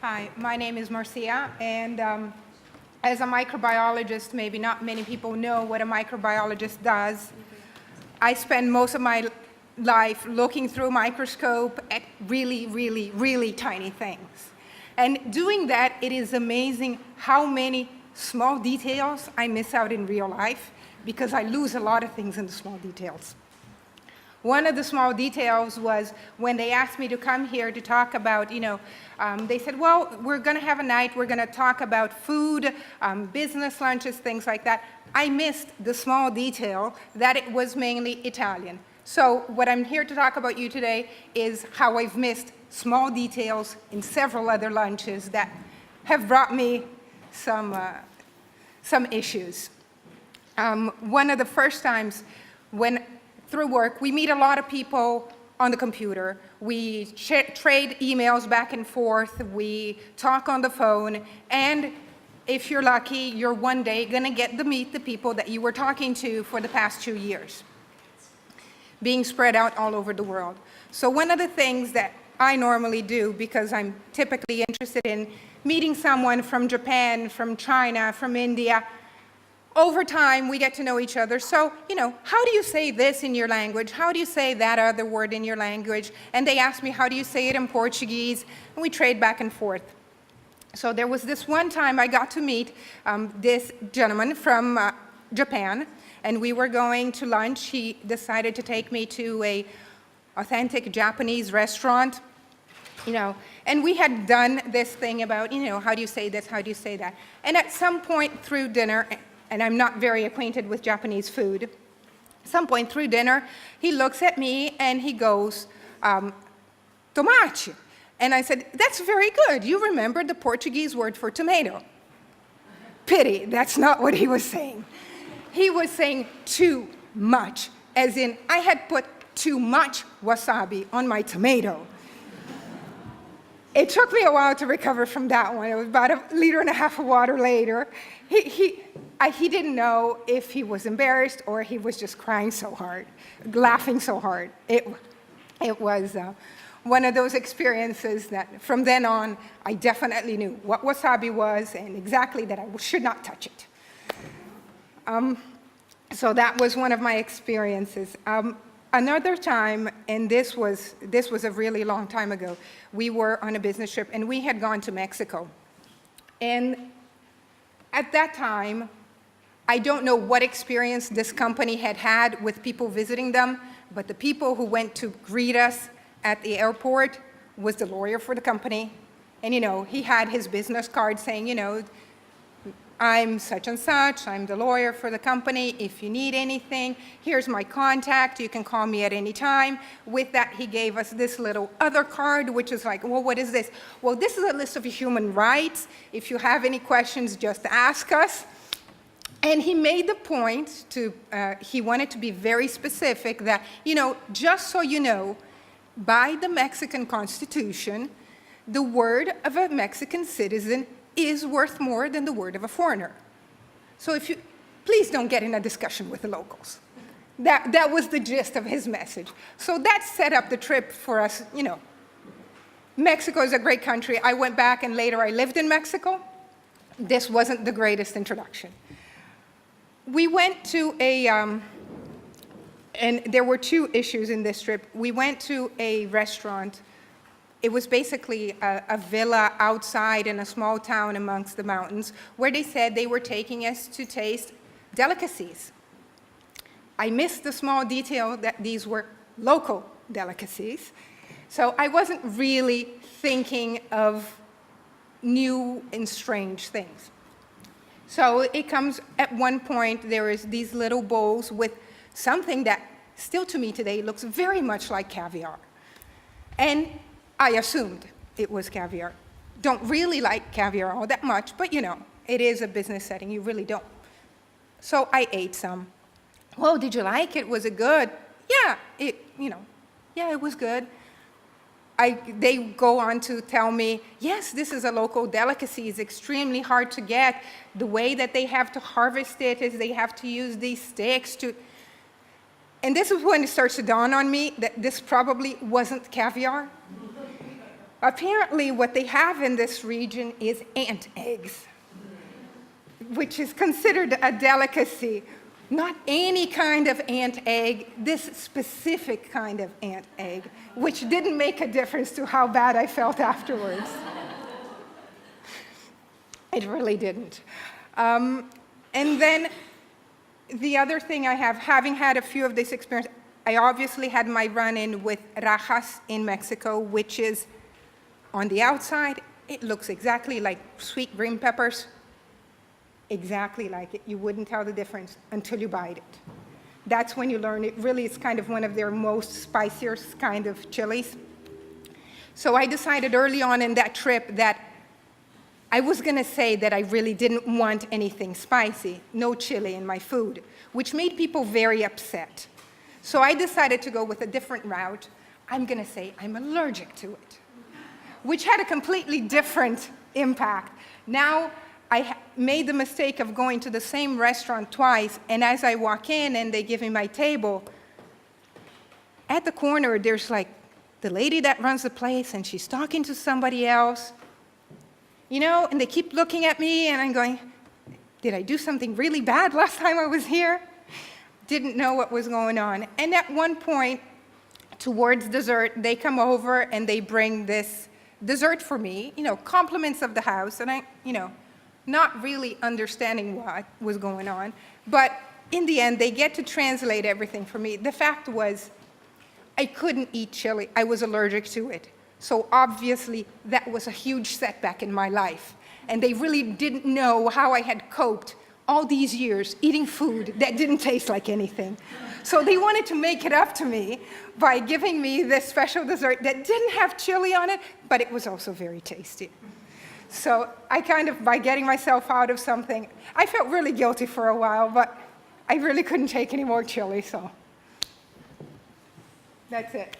Hi, my name is Marcia, and as a microbiologist, maybe not many people know what a microbiologist does. I spend most of my life looking through a microscope at really, really, really tiny things. And doing that, it is amazing how many small details I miss out in real life, because I lose a lot of things in the small details. One of the small details was when they asked me to come here to talk about, they said, well, we're going to have a night, we're going to talk about food, business lunches, things like that. I missed the small detail that it was mainly Italian. So what I'm here to talk about you today is how I've missed small details in several other lunches that have brought me some issues. One of the first times through work, we meet a lot of people on the computer. We trade emails back and forth. We talk on the phone. And if you're lucky, you're one day going to get to meet the people that you were talking to for the past 2 years, being spread out all over the world. So one of the things that I normally do, because I'm typically interested in meeting someone from Japan, from China, from India, over time, we get to know each other. So, how do you say this in your language? How do you say that other word in your language? And they ask me, how do you say it in Portuguese? And we trade back and forth. So there was this one time I got to meet this gentleman from Japan, and we were going to lunch. He decided to take me to an authentic Japanese restaurant, and we had done this thing about, how do you say this, how do you say that? And at some point through dinner, and I'm not very acquainted with Japanese food. At some point through dinner, he looks at me and he goes, tomate. And I said, that's very good. You remember the Portuguese word for tomato. Pity, that's not what he was saying. He was saying too much, as in I had put too much wasabi on my tomato. It took me a while to recover from that one. It was about 1.5 liters of water later. He didn't know if he was embarrassed or he was just crying so hard, laughing so hard. It was one of those experiences that from then on, I definitely knew what wasabi was and exactly that I should not touch it. So that was one of my experiences. Another time, and this was a really long time ago, we were on a business trip and we had gone to Mexico. And at that time, I don't know what experience this company had with people visiting them, but the people who went to greet us at the airport was the lawyer for the company. And he had his business card saying, I'm such and such, I'm the lawyer for the company. If you need anything, here's my contact, you can call me at any time. With that, he gave us this little other card, which is like, well, what is this? Well, this is a list of human rights. If you have any questions, just ask us. And he made the point he wanted to be very specific that, just so you know, by the Mexican Constitution, the word of a Mexican citizen is worth more than the word of a foreigner. So please don't get in a discussion with the locals. That was the gist of his message. So that set up the trip for us, Mexico is a great country. I went back and later I lived in Mexico. This wasn't the greatest introduction. We went to and there were 2 issues in this trip. We went to a restaurant. It was basically a villa outside in a small town amongst the mountains where they said they were taking us to taste delicacies. I missed the small detail that these were local delicacies. So I wasn't really thinking of new and strange things. So it comes at one point, there is these little bowls with something that still to me today looks very much like caviar. And I assumed it was caviar. Don't really like caviar all that much, but it is a business setting, you really don't. So I ate some. Well, did you like it? Was it good? Yeah, it was good. They go on to tell me, yes, this is a local delicacy, it's extremely hard to get. The way that they have to harvest it is they have to use these sticks and this is when it starts to dawn on me that this probably wasn't caviar. Apparently, what they have in this region is ant eggs, which is considered a delicacy. Not any kind of ant egg, this specific kind of ant egg, which didn't make a difference to how bad I felt afterwards. It really didn't. And then the other thing I have, having had a few of this experience, I obviously had my run-in with rajas in Mexico, which is on the outside, it looks exactly like sweet green peppers. Exactly like it. You wouldn't tell the difference until you bite it. That's when you learn it really is kind of one of their most spiciest kind of chilies. So I decided early on in that trip that I was going to say that I really didn't want anything spicy, no chili in my food, which made people very upset. So I decided to go with a different route. I'm going to say I'm allergic to it, which had a completely different impact. Now, I made the mistake of going to the same restaurant twice, and as I walk in and they give me my table, at the corner there's like the lady that runs the place and she's talking to somebody else, you know, and they keep looking at me and I'm going, did I do something really bad last time I was here? Didn't know what was going on. And at one point, towards dessert, they come over and they bring this dessert for me, you know, compliments of the house, and I, you know, not really understanding what was going on. But in the end, they get to translate everything for me. The fact was, I couldn't eat chili. I was allergic to it. So obviously, that was a huge setback in my life. And they really didn't know how I had coped all these years eating food that didn't taste like anything. So they wanted to make it up to me by giving me this special dessert that didn't have chili on it, but it was also very tasty. So I kind of, by getting myself out of something, I felt really guilty for a while, but I really couldn't take any more chili, so that's it.